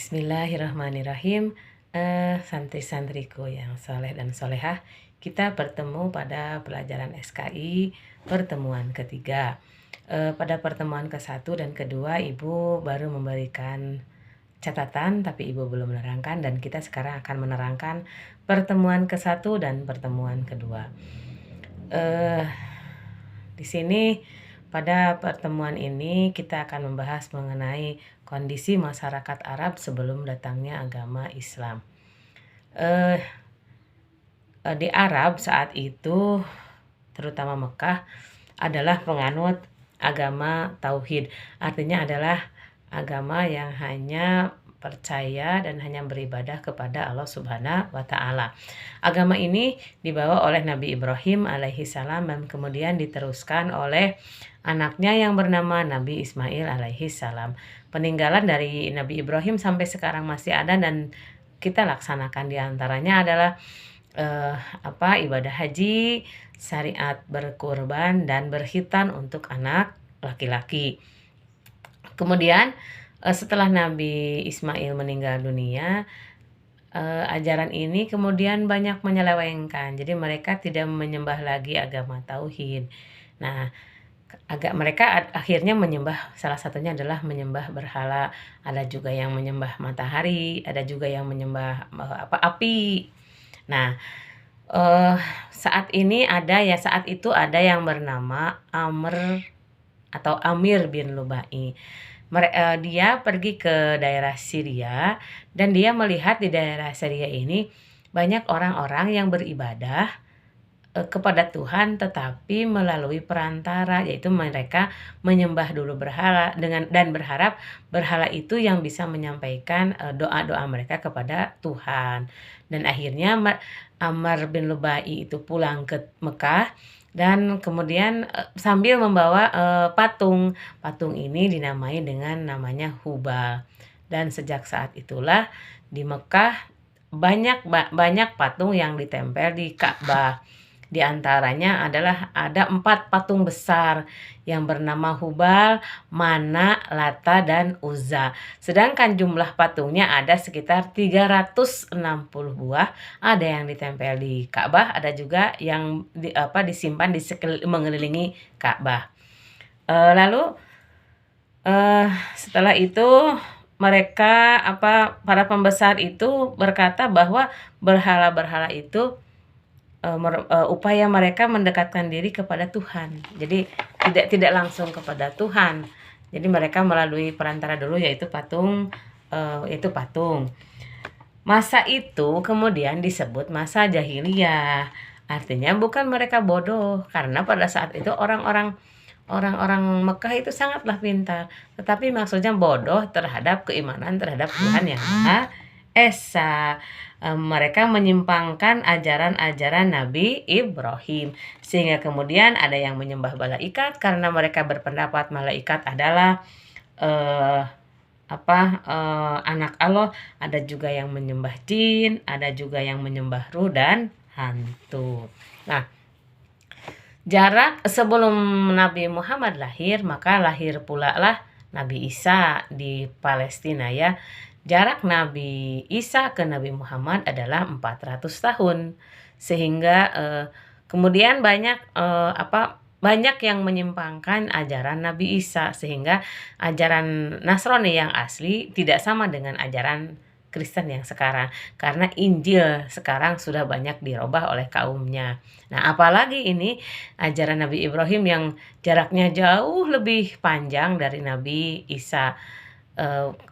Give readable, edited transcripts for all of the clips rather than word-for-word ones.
Bismillahirrahmanirrahim. Santri-santriku yang soleh dan solehah, kita bertemu pada pelajaran SKI pertemuan ketiga. Pada pertemuan ke-1 dan kedua, Ibu baru memberikan catatan, tapi Ibu belum menerangkan, dan kita sekarang akan menerangkan pertemuan ke-1 dan pertemuan kedua. Di sini pada pertemuan ini kita akan membahas mengenai kondisi masyarakat Arab sebelum datangnya agama Islam. Di Arab saat itu, terutama Mekah, adalah penganut agama tauhid. Artinya adalah agama yang hanya percaya dan hanya beribadah kepada Allah Subhanahu wa Ta'ala. Agama ini dibawa oleh Nabi Ibrahim alaihi salam dan kemudian diteruskan oleh anaknya yang bernama Nabi Ismail alaihi salam. Peninggalan dari Nabi Ibrahim sampai sekarang masih ada dan kita laksanakan, diantaranya adalah ibadah haji, syariat berkurban, dan berkhitan untuk anak laki-laki. Kemudian setelah Nabi Ismail meninggal dunia, ajaran ini kemudian banyak menyelewengkan. Jadi mereka tidak menyembah lagi agama tauhid. Nah, mereka akhirnya menyembah, salah satunya adalah menyembah berhala. Ada juga yang menyembah matahari, ada juga yang menyembah api. Nah, saat itu ada yang bernama Amir bin Lubai. Dia pergi ke daerah Syria dan dia melihat di daerah Syria ini banyak orang-orang yang beribadah kepada Tuhan, tetapi melalui perantara, yaitu mereka menyembah dulu berhala dan berharap berhala itu yang bisa menyampaikan doa-doa mereka kepada Tuhan. Dan akhirnya Amr bin Lubai itu pulang ke Mekah dan kemudian sambil membawa patung. Patung ini dinamai dengan namanya Hubal. Dan sejak saat itulah di Mekah banyak patung yang ditempel di Ka'bah. Di antaranya adalah ada 4 patung besar yang bernama Hubal, Mana, Lata, dan Uzza. Sedangkan jumlah patungnya ada sekitar 360 buah. Ada yang ditempel di Ka'bah, ada juga yang disimpan mengelilingi Ka'bah. Lalu setelah itu mereka para pembesar itu berkata bahwa berhala-berhala itu upaya mereka mendekatkan diri kepada Tuhan. Jadi tidak langsung kepada Tuhan. Jadi mereka melalui perantara dulu, yaitu patung. Masa itu kemudian disebut masa jahiliyah. Artinya bukan mereka bodoh, karena pada saat itu orang-orang Mekah itu sangatlah pintar, tetapi maksudnya bodoh terhadap keimanan terhadap Tuhan yang Maha Esa. Mereka menyimpangkan ajaran-ajaran Nabi Ibrahim, sehingga kemudian ada yang menyembah malaikat karena mereka berpendapat malaikat adalah anak Allah. Ada juga yang menyembah jin, ada juga yang menyembah ruh dan hantu. Nah, jarak sebelum Nabi Muhammad lahir, maka lahir pula lah Nabi Isa di Palestina ya. Jarak Nabi Isa ke Nabi Muhammad adalah 400 tahun. Sehingga kemudian banyak yang menyimpangkan ajaran Nabi Isa, sehingga ajaran Nasrani yang asli tidak sama dengan ajaran Kristen yang sekarang, karena Injil sekarang sudah banyak dirubah oleh kaumnya. Nah, apalagi ini ajaran Nabi Ibrahim yang jaraknya jauh lebih panjang dari Nabi Isa,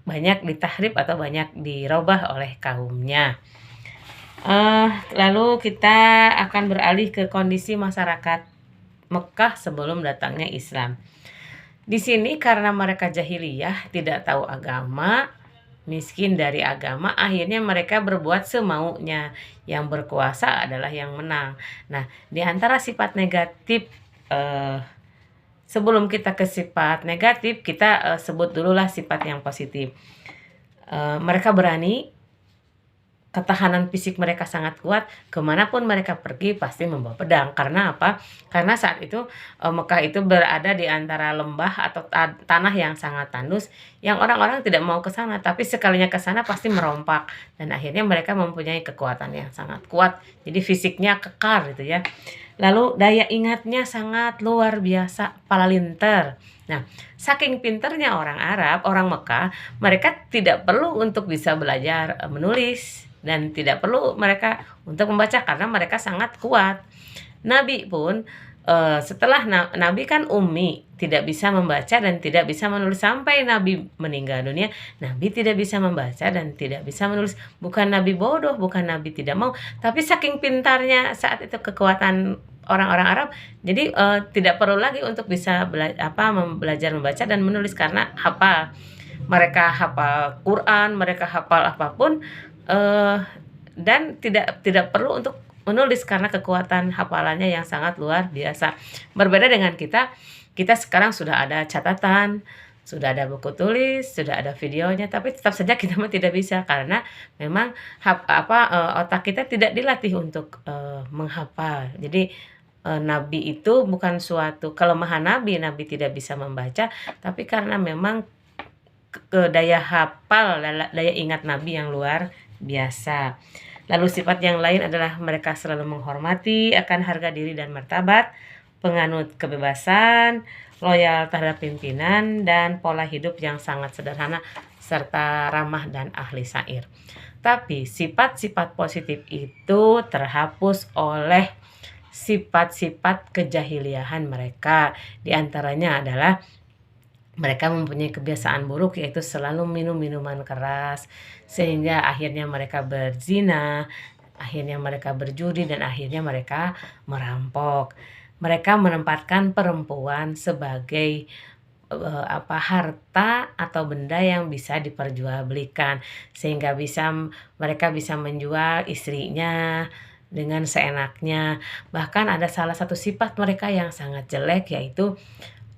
banyak ditahrif atau banyak dirubah oleh kaumnya. Lalu kita akan beralih ke kondisi masyarakat Mekah sebelum datangnya Islam. Di sini karena mereka jahiliyah, tidak tahu agama, miskin dari agama, akhirnya mereka berbuat semaunya. Yang berkuasa adalah yang menang. Nah, di antara sifat negatif, sebelum kita ke sifat negatif, kita sebut dululah sifat yang positif. Mereka berani, ketahanan fisik mereka sangat kuat, kemanapun mereka pergi pasti membawa pedang. Karena apa? Karena saat itu Mekah itu berada di antara lembah atau tanah yang sangat tandus, yang orang-orang tidak mau ke sana, tapi sekalinya ke sana pasti merompak, dan akhirnya mereka mempunyai kekuatan yang sangat kuat. Jadi fisiknya kekar gitu ya. Lalu daya ingatnya sangat luar biasa, palalinter. Nah, saking pinternya orang Arab, orang Mekah, mereka tidak perlu untuk bisa belajar menulis dan tidak perlu mereka untuk membaca karena mereka sangat kuat. Nabi pun setelah Nabi kan ummi, tidak bisa membaca dan tidak bisa menulis sampai Nabi meninggal dunia. Nabi tidak bisa membaca dan tidak bisa menulis. Bukan Nabi bodoh, bukan Nabi tidak mau, tapi saking pintarnya saat itu kekuatan orang-orang Arab, jadi tidak perlu lagi untuk bisa belajar membaca dan menulis karena hafal. Mereka hafal Quran, mereka hafal apapun, eh, dan tidak perlu untuk menulis karena kekuatan hafalannya yang sangat luar biasa. Berbeda dengan kita, kita sekarang sudah ada catatan, sudah ada buku tulis, sudah ada videonya, tapi tetap saja kita mah tidak bisa karena memang otak kita tidak dilatih untuk menghafal. Jadi Nabi itu bukan suatu kelemahan Nabi, Nabi tidak bisa membaca, tapi karena memang daya hafal, daya ingat Nabi yang luar biasa. Lalu sifat yang lain adalah mereka selalu menghormati akan harga diri dan martabat, penganut kebebasan, loyal terhadap pimpinan, dan pola hidup yang sangat sederhana serta ramah dan ahli syair. Tapi sifat-sifat positif itu terhapus oleh sifat-sifat kejahiliahan mereka. Di antaranya adalah mereka mempunyai kebiasaan buruk, yaitu selalu minum minuman keras, sehingga akhirnya mereka berzina, akhirnya mereka berjudi, dan akhirnya mereka merampok. Mereka menempatkan perempuan sebagai harta atau benda yang bisa diperjualbelikan, sehingga mereka bisa menjual istrinya dengan seenaknya. Bahkan ada salah satu sifat mereka yang sangat jelek, yaitu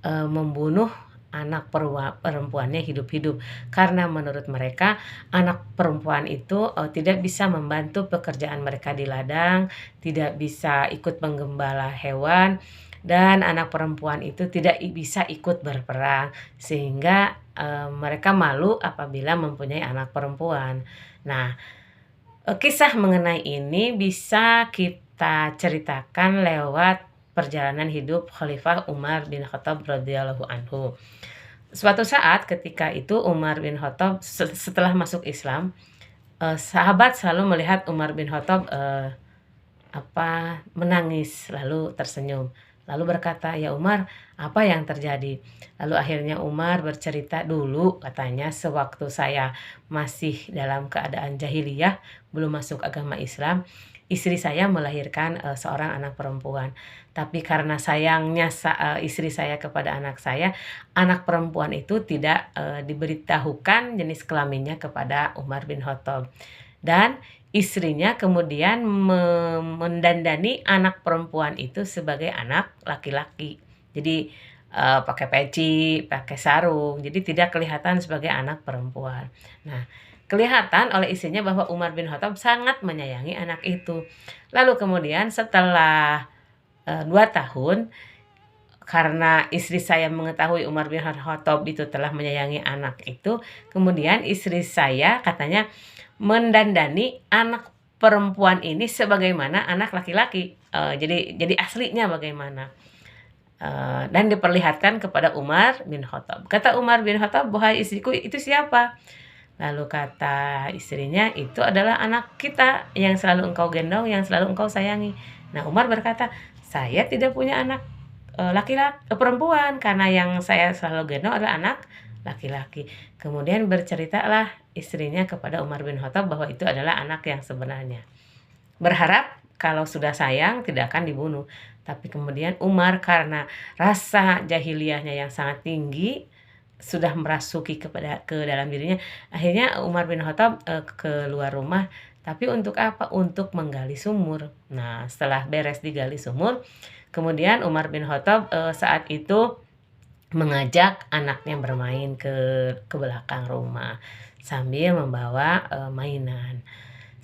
membunuh anak perempuannya hidup-hidup, karena menurut mereka anak perempuan itu tidak bisa membantu pekerjaan mereka di ladang, tidak bisa ikut menggembala hewan, dan anak perempuan itu tidak bisa ikut berperang, sehingga mereka malu apabila mempunyai anak perempuan. Nah, kisah mengenai ini bisa kita ceritakan lewat perjalanan hidup Khalifah Umar bin Khattab radhiyallahu anhu. Suatu saat ketika itu Umar bin Khattab setelah masuk Islam, sahabat selalu melihat Umar bin Khattab menangis lalu tersenyum. Lalu berkata, "Ya Umar, apa yang terjadi?" Lalu akhirnya Umar bercerita, "Dulu," katanya, "sewaktu saya masih dalam keadaan jahiliyah, belum masuk agama Islam, istri saya melahirkan seorang anak perempuan. Tapi karena sayangnya istri saya kepada anak perempuan itu tidak diberitahukan jenis kelaminnya kepada Umar bin Khattab. Dan istrinya kemudian mendandani anak perempuan itu sebagai anak laki-laki. Jadi pakai peci, pakai sarung, jadi tidak kelihatan sebagai anak perempuan. Nah, kelihatan oleh istrinya bahwa Umar bin Khattab sangat menyayangi anak itu. Lalu kemudian setelah 2 tahun, karena istri saya mengetahui Umar bin Khattab itu telah menyayangi anak itu, kemudian istri saya katanya mendandani anak perempuan ini sebagaimana anak laki-laki. Jadi aslinya bagaimana. Dan diperlihatkan kepada Umar bin Khattab. Kata Umar bin Khattab, "Wahai istriku, itu siapa?" Lalu kata istrinya, "Itu adalah anak kita yang selalu engkau gendong, yang selalu engkau sayangi." Nah, Umar berkata, "Saya tidak punya anak perempuan, karena yang saya selalu gendong adalah anak laki-laki." Kemudian berceritalah istrinya kepada Umar bin Khattab bahwa itu adalah anak yang sebenarnya. Berharap kalau sudah sayang tidak akan dibunuh. Tapi kemudian Umar karena rasa jahiliyahnya yang sangat tinggi, sudah merasuki ke dalam dirinya, akhirnya Umar bin Khattab keluar rumah. Tapi untuk apa? Untuk menggali sumur. Nah, setelah beres digali sumur, kemudian Umar bin Khattab saat itu mengajak anaknya bermain ke belakang rumah sambil membawa mainan.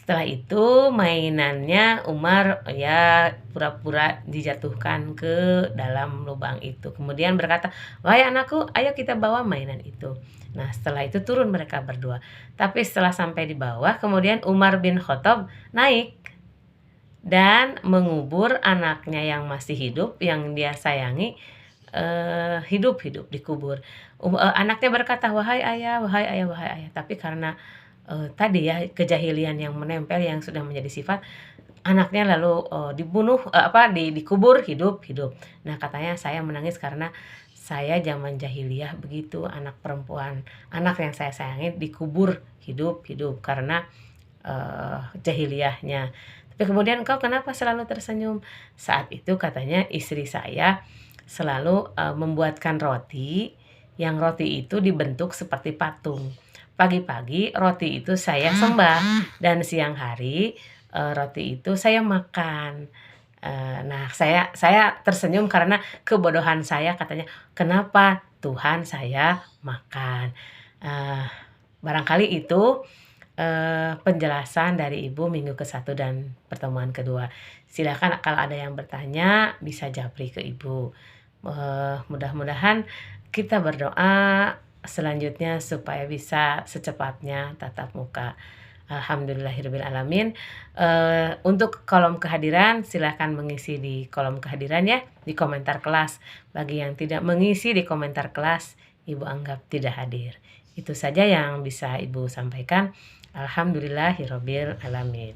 Setelah itu mainannya Umar ya pura-pura dijatuhkan ke dalam lubang itu. Kemudian berkata, "Wahai anakku, ayo kita bawa mainan itu." Nah, setelah itu turun mereka berdua. Tapi setelah sampai di bawah, kemudian Umar bin Khattab naik dan mengubur anaknya yang masih hidup, yang dia sayangi, hidup-hidup dikubur. Anaknya berkata, "Wahai ayah, wahai ayah, wahai ayah." Tapi karena tadi ya kejahilian yang menempel yang sudah menjadi sifat, anaknya lalu dibunuh, dikubur hidup-hidup. Nah, katanya, "Saya menangis karena saya zaman jahiliyah begitu, anak perempuan, anak yang saya sayangi dikubur hidup-hidup karena jahiliyahnya." Tapi kemudian, "Engkau kenapa selalu tersenyum?" Saat itu katanya istri saya selalu membuatkan roti, yang roti itu dibentuk seperti patung. Pagi-pagi roti itu saya sembah dan siang hari roti itu saya makan. Nah, saya tersenyum karena kebodohan saya, katanya, "Kenapa Tuhan saya makan?" Eee, Barangkali itu penjelasan dari Ibu minggu ke-1 dan pertemuan kedua. Silakan kalau ada yang bertanya bisa japri ke Ibu. Mudah-mudahan kita berdoa selanjutnya supaya bisa secepatnya tatap muka. Alhamdulillahirabbil alamin. Untuk kolom kehadiran silakan mengisi di kolom kehadiran ya, di komentar kelas. Bagi yang tidak mengisi di komentar kelas, Ibu anggap tidak hadir. Itu saja yang bisa Ibu sampaikan. Alhamdulillahirabbil alamin.